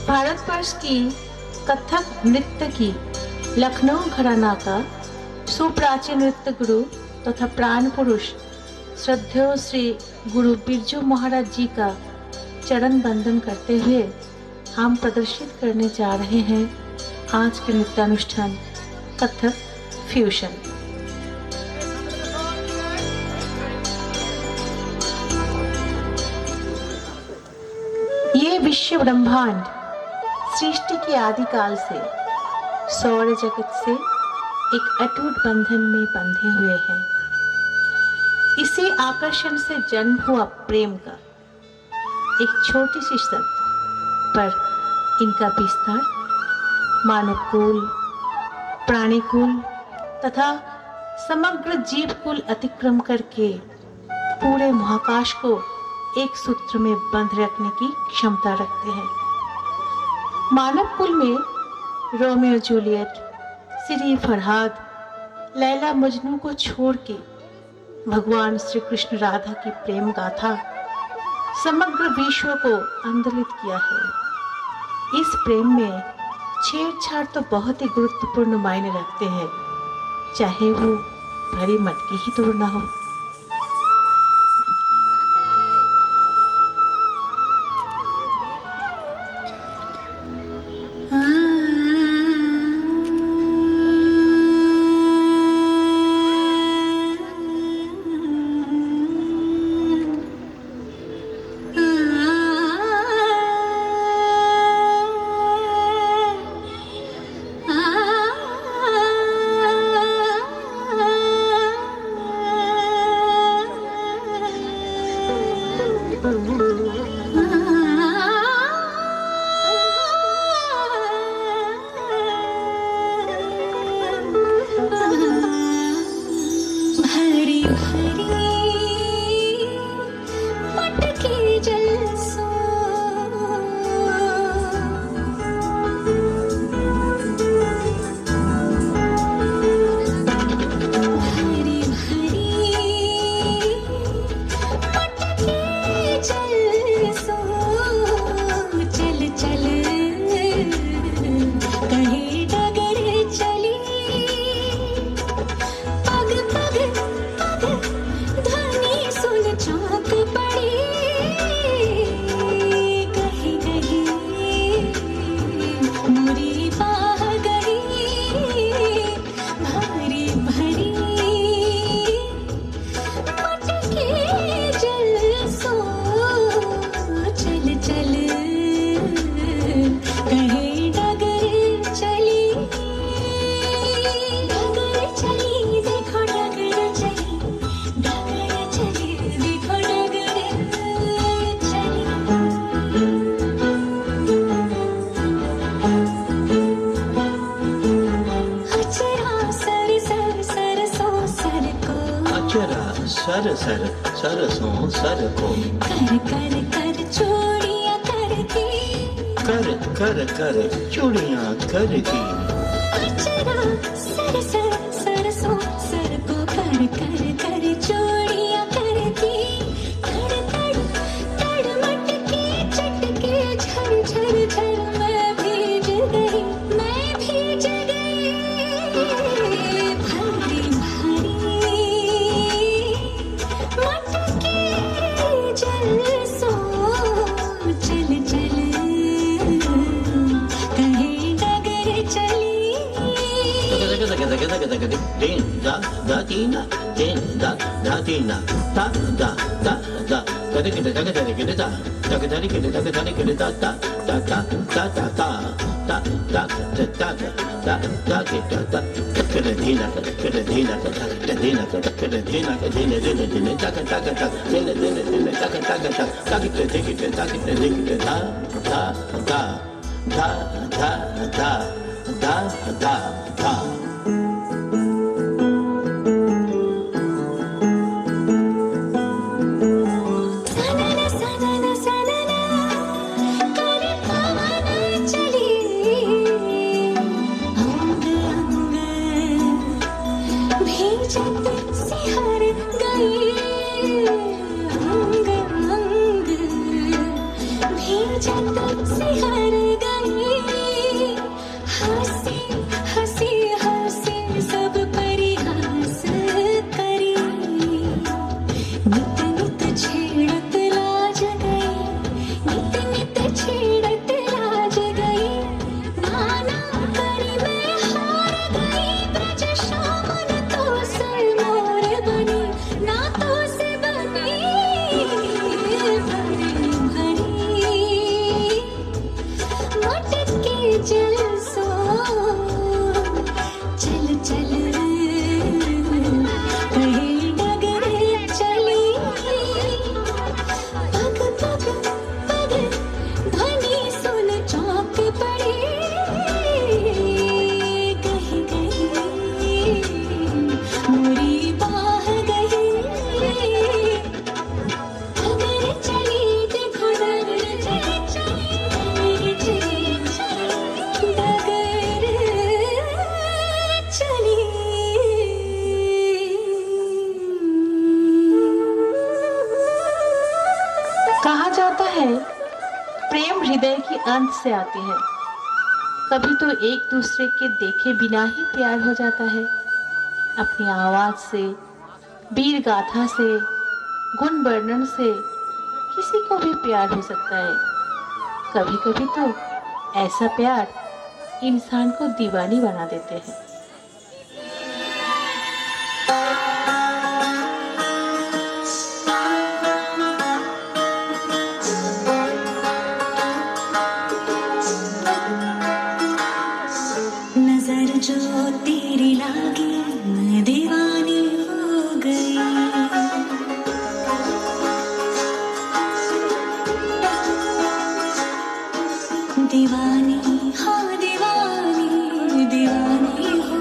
भारतवर्ष की कथक नृत्य की लखनऊ घराना का सुप्राचीन नृत्य गुरु तथा प्राण पुरुष श्रद्धेय श्री गुरु बिरजू महाराज जी का चरण बंदन करते हुए हम प्रदर्शित करने जा रहे हैं आज के नृत्यानुष्ठान कथक फ्यूजन। ये विश्व ब्रह्मांड सृष्टि के आदिकाल से सौर जगत से एक अटूट बंधन में बंधे हुए हैं। इसी आकर्षण से जन्म हुआ प्रेम का एक छोटी सी शब्द पर इनका विस्तार मानव कुल, प्राणी कुल तथा समग्र जीव कुल अतिक्रम करके पूरे महाकाश को एक सूत्र में बंध रखने की क्षमता रखते हैं। मानव कुल में रोमियो जूलियट, श्री फरहाद, लैला मजनू को छोड़ के भगवान श्री कृष्ण राधा की प्रेम गाथा समग्र विश्व को आंदोलित किया है। इस प्रेम में छेड़छाड़ तो बहुत ही गुरुत्वपूर्ण मायने रखते हैं, चाहे वो भरी मटकी ही तो ना हो। सर सर सरसों सर को कर कर कर चूड़ियां करके कर चूड़ियां करके अचरा सर सर सरसों सर को कर कर कर चूड़ियां करके तड़ तड़ तड़ मटके चटके झर झर झर मैं भीज गई भरी भरी मटके जल सो चल चल कहीं डगर चली दिन दा तीना दिन दा तीना ता दा दा दा कदे कदे कदे कदे कदे ता कदे कदे कदे कदे कदे ता ता ता ता ता ता ता ता ता ता ता ता ता कदे धीना कदे धीना कदे धीना कदे धीना धीने धीने धीने ता ता ता धीने धीने धीने ता ता ता ता किते देखिते ता किते देखिते ता ता ता ता ता ता ता ता जब से हर गई अंग अंग भी जब से हर गई हंसी हंसी हंसी सब परिहास करी नित नित छेड़त लाज गई नित नित छेड़त लाज गई नाना करी मैं हार गई ब्रज शामन तो सरमोर बनी ना तो से बनी भरी मटके जल सो चल चल कहीं डगरे चली पग पग पग ध्वनि सुन चौंक पड़ी कहीं कहीं मोरी बाह गई डगर चली देखो डगर चली चली डगर चली कहा जाता है प्रेम हृदय के अंत से आती है। कभी तो एक दूसरे के देखे बिना ही प्यार हो जाता है। अपनी आवाज से, वीर गाथा से, गुण वर्णन से किसी को भी प्यार हो सकता है। कभी कभी तो ऐसा प्यार इंसान को दीवानी बना देते हैं। नजर जो तेरी लागी मैं दीवानी हो गई दीवानी हाँ दीवानी दीवानी हो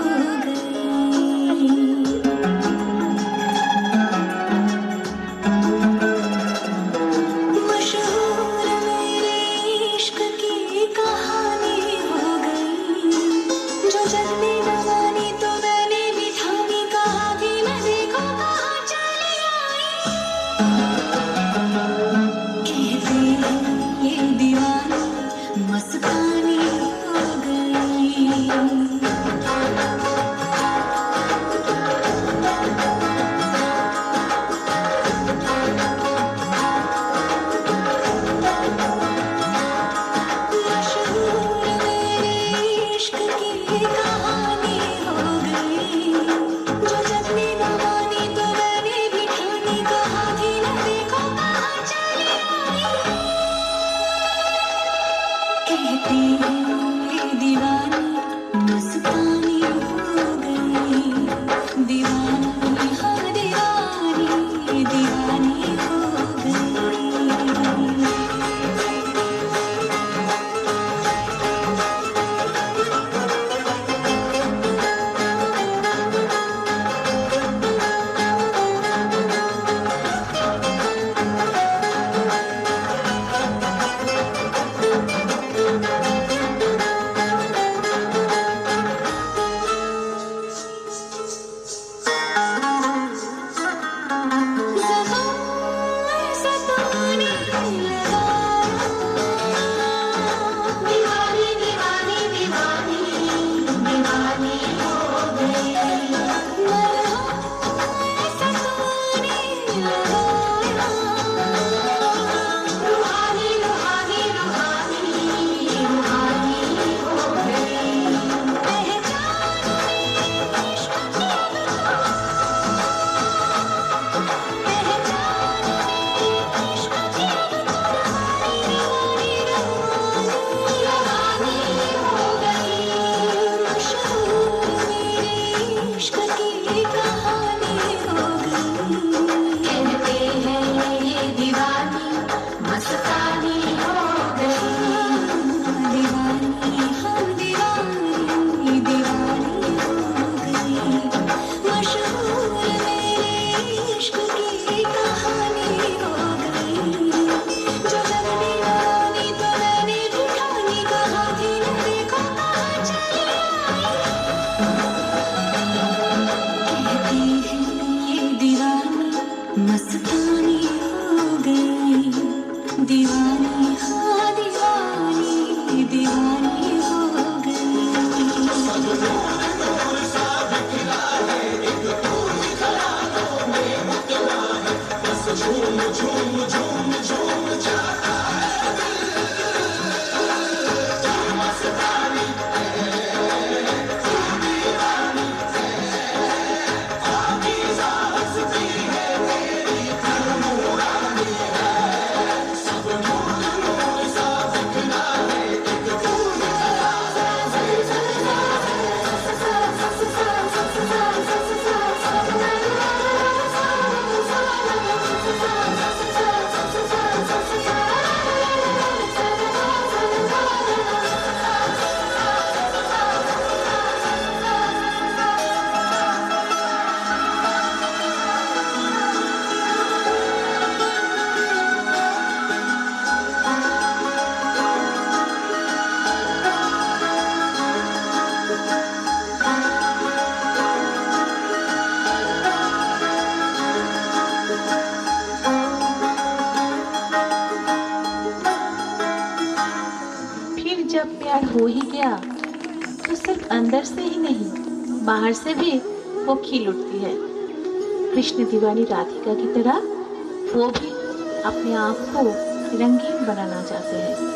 हो ही गया तो सिर्फ अंदर से ही नहीं, बाहर से भी वो खिल उठती है। कृष्ण दीवानी राधिका की तरह वो भी अपने आप को रंगीन बनाना चाहते हैं।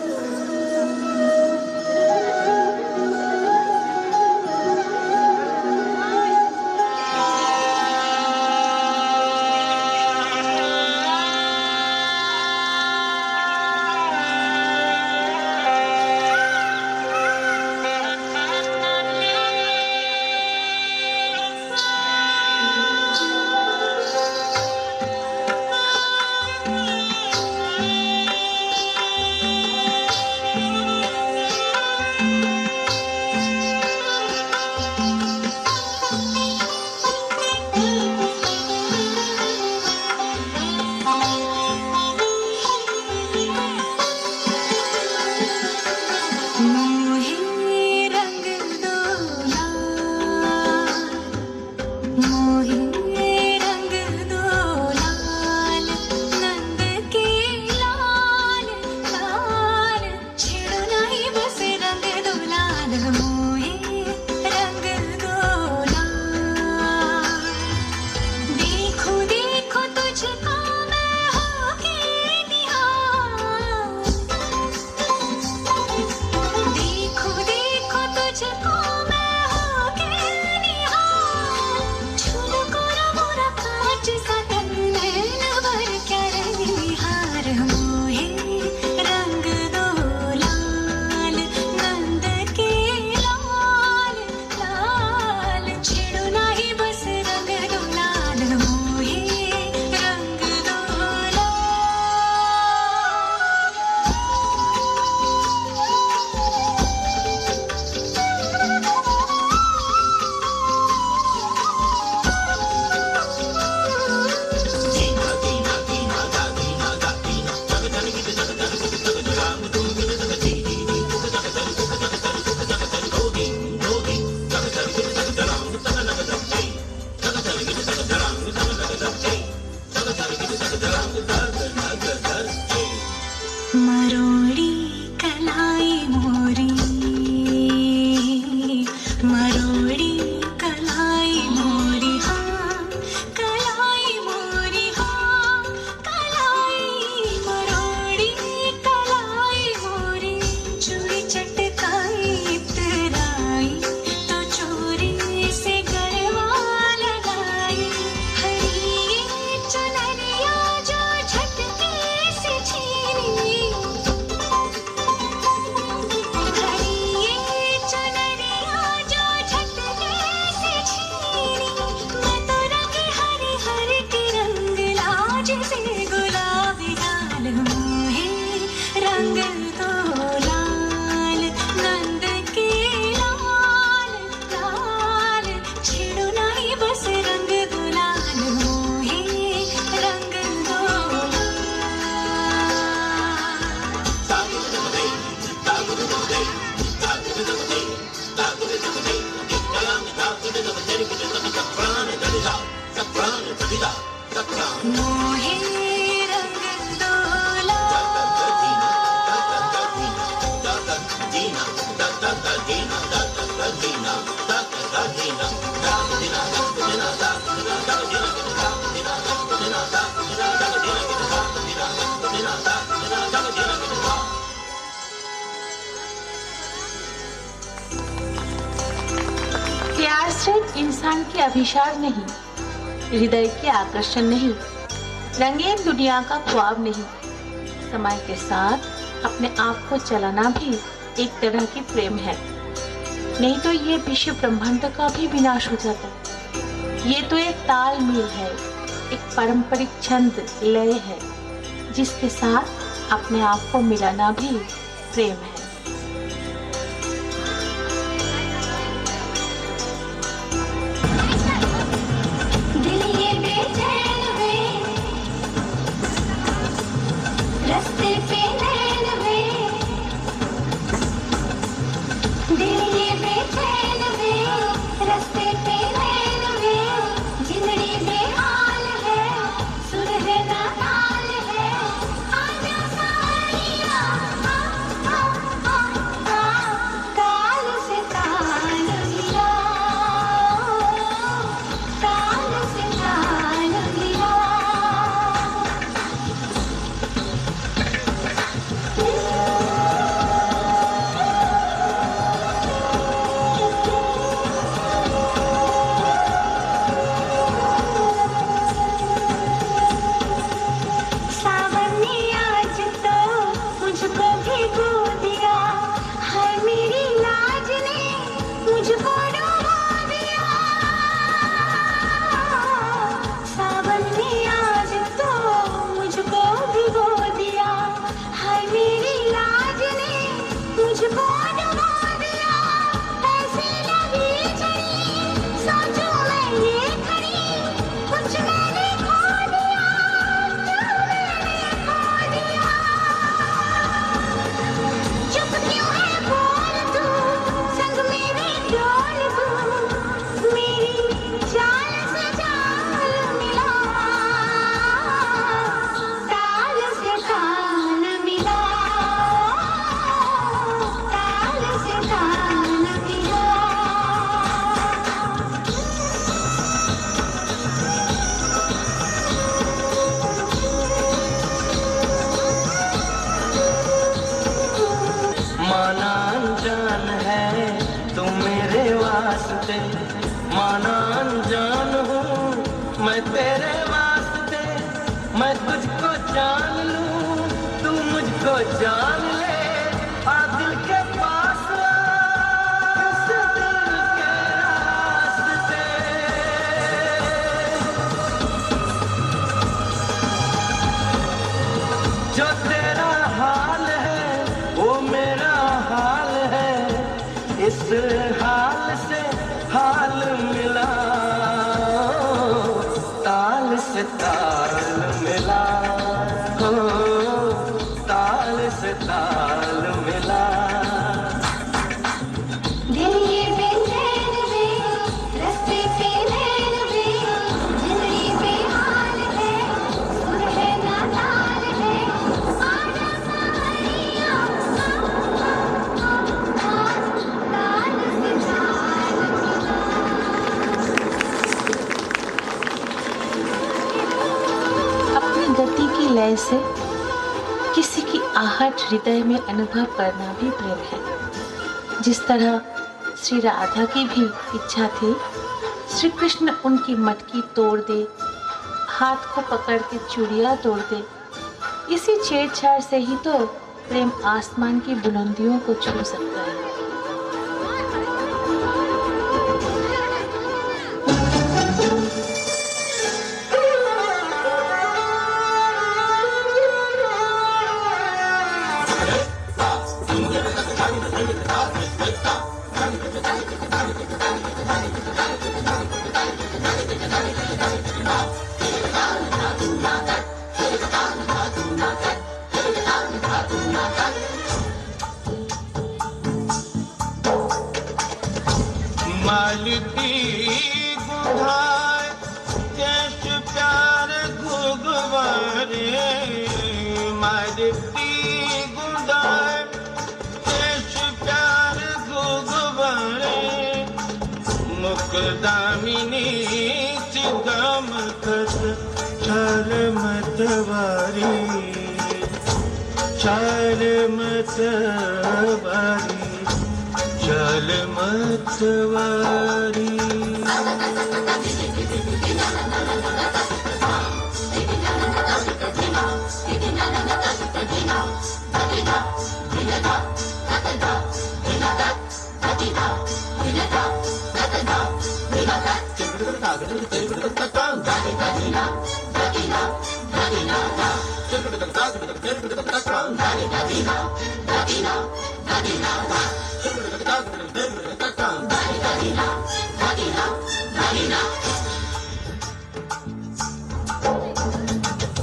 मरोड़ी कलाई मोरी, मरोड़ी कलाई मोरी, हाँ कलाई मोरी, हाँ कलाई मरोड़ी कलाई मोरी, चूड़ी चटकाई इतराई तो चोरी से गरबा लगाई, हरी चुनरिया जो झटके से छीनी, रंग दो लाल नंद के लाल लाल, छेड़ो नहीं बस रंग दो लाल मोहे रंग दो मोहे रंग दो प्यार सिर्फ इंसान की अभिशाप नहीं, हृदय के आकर्षण नहीं, रंगीन दुनिया का ख्वाब नहीं, समय के साथ अपने आप को चलाना भी एक तरह की प्रेम है। नहीं तो ये विश्व ब्रह्मांड का भी विनाश हो जाता। ये तो एक तालमेल है, एक पारंपरिक छंद लय है, जिसके साथ अपने आप को मिलाना भी प्रेम है। दिल ये बेचैन वे, रास्ते पे नैन वे, दिल ये बेचैन वे, रास्ते पे नैन वे, जिंदड़ी बेहाल है, सुर है ना ताल है, आजा सारिया, लय से किसी की आहट हृदय में अनुभव करना भी प्रेम है। जिस तरह श्री राधा की भी इच्छा थी श्री कृष्ण उनकी मटकी तोड़ दे, हाथ को पकड़ के चूड़ियाँ तोड़ दे, इसी छेड़छाड़ से ही तो प्रेम आसमान की बुलंदियों को छू सकता है। मालती गुधाय देश प्यार घुगवारे, मालती गुधाय देश प्यार घुगवारे, मुकदामिनी चिगम कस छल मतवारी, छल मतवारी, चल मतवारी।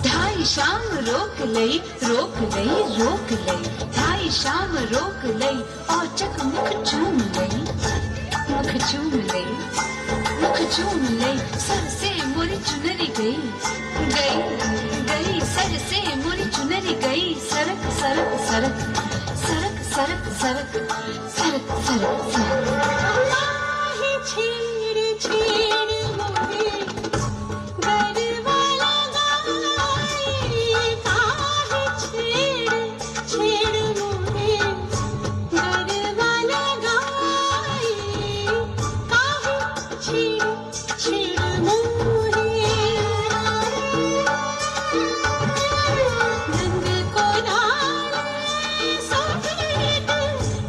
ढाई शाम रोक लई, रोक लई, रोक लई, ढाई शाम रोक लई, औचक मुख चूम लई, मुख चूम लई, मुख चूम लई, सर से मोरी चुनरी गई, गई, गई, सर से मोरी चुनरी गई, सरक, सरक, सरक, सरक, सरक, सरक, सरक, सरक, सरक। छेड़ छेड़ मोरे गरवाला गाए, काहे छेड़ छेड़ मोरे गरवाला गाए, काहे छेड़ छेड़ मोरे। नंद को लाले सोठेट,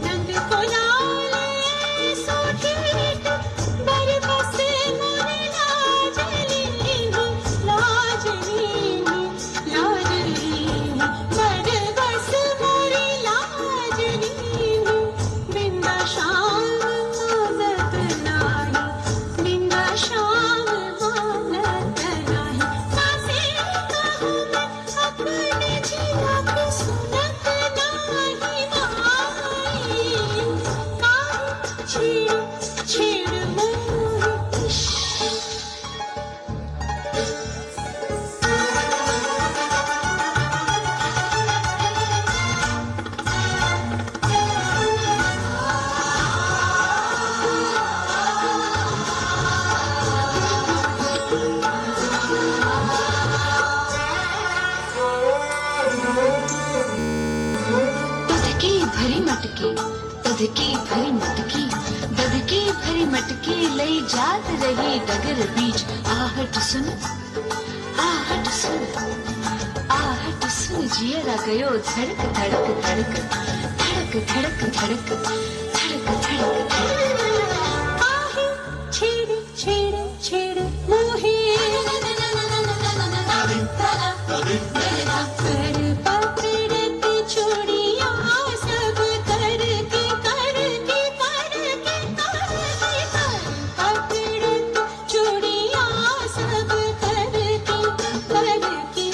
नंद को लाले सोठेट, बरबस मोरे लाजली हो, लाजली हो, लाजली हो, बरबस मोरे लाजली हो, बिंदा शाम मानत नाही, बिंदा शाम मानत नाही, कासे कहूँ मैं अपने जिया की सुनत नाही माई, काहे छेड़ छेड़ मोरे इश्क। दधकी भरी मटकी, दधकी भरी मटकी, दधकी भरी मटकी लई जात रही डगर बीच, आहट सुन, आहट सुन, आहट सुन, जियरा गयो धड़क धड़क धड़क, धड़क धड़क धड़क, धड़क धड़क धड़क। काहे छेड़ छेड़ छेड़ मोहे, कर पकड़त चूड़ियाँ सब करके करके करके करके, कर पकड़त चूड़ियाँ सब करके करके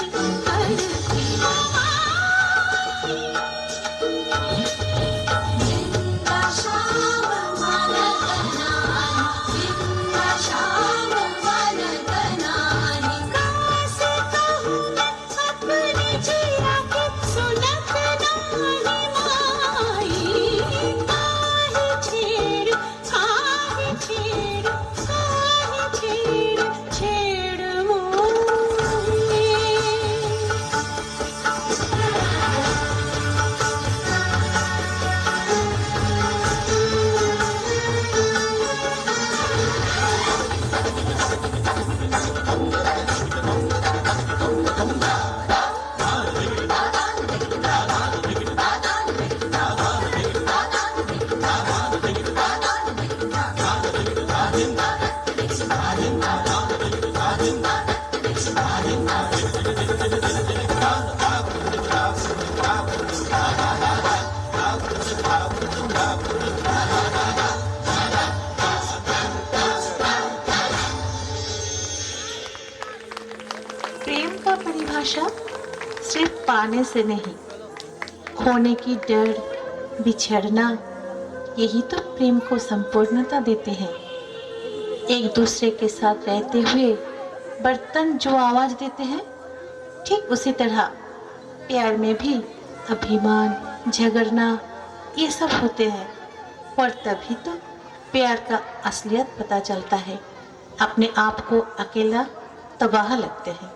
करके। जिंदा शाम मानत नाही, जिंदा शाम मानत नाही, कासे कहूँ मैं अपने प्रेम का परिभाषा सिर्फ पाने से नहीं, खोने की डर, बिछड़ना, यही तो प्रेम को संपूर्णता देते हैं। एक दूसरे के साथ रहते हुए बर्तन जो आवाज देते हैं, ठीक उसी तरह प्यार में भी अभिमान, झगड़ना, ये सब होते हैं। और तभी तो प्यार का असलियत पता चलता है। अपने आप को अकेला तबाह लगते हैं।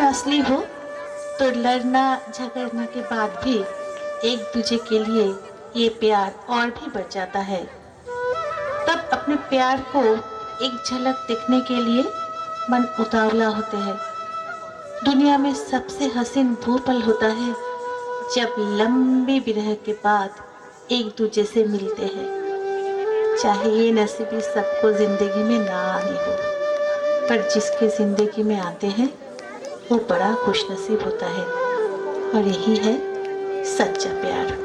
असली हो तो लड़ना झगड़ना के बाद भी एक दूसरे के लिए ये प्यार और भी बढ़ जाता है। तब अपने प्यार को एक झलक देखने के लिए मन उतावला होते हैं। दुनिया में सबसे हसीन वो पल होता है जब लंबे विरह के बाद एक दूसरे से मिलते हैं। चाहे ये नसीबी सबको जिंदगी में ना आनी हो, पर जिसके जिंदगी में आते हैं वो बड़ा खुशनसीब होता है। और यही है सच्चा प्यार।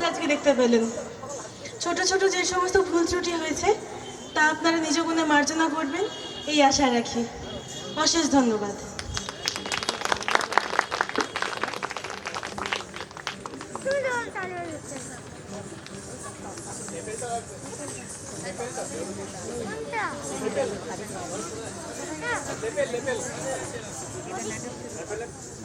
আজকে দেখতে পেলেন ছোট ছোট যে সমস্ত ভুল ত্রুটি হয়েছে তা আপনারা নিজ গুণে মার্জনা করবেন এই আশা রাখি। অশেষ ধন্যবাদ। लेपेल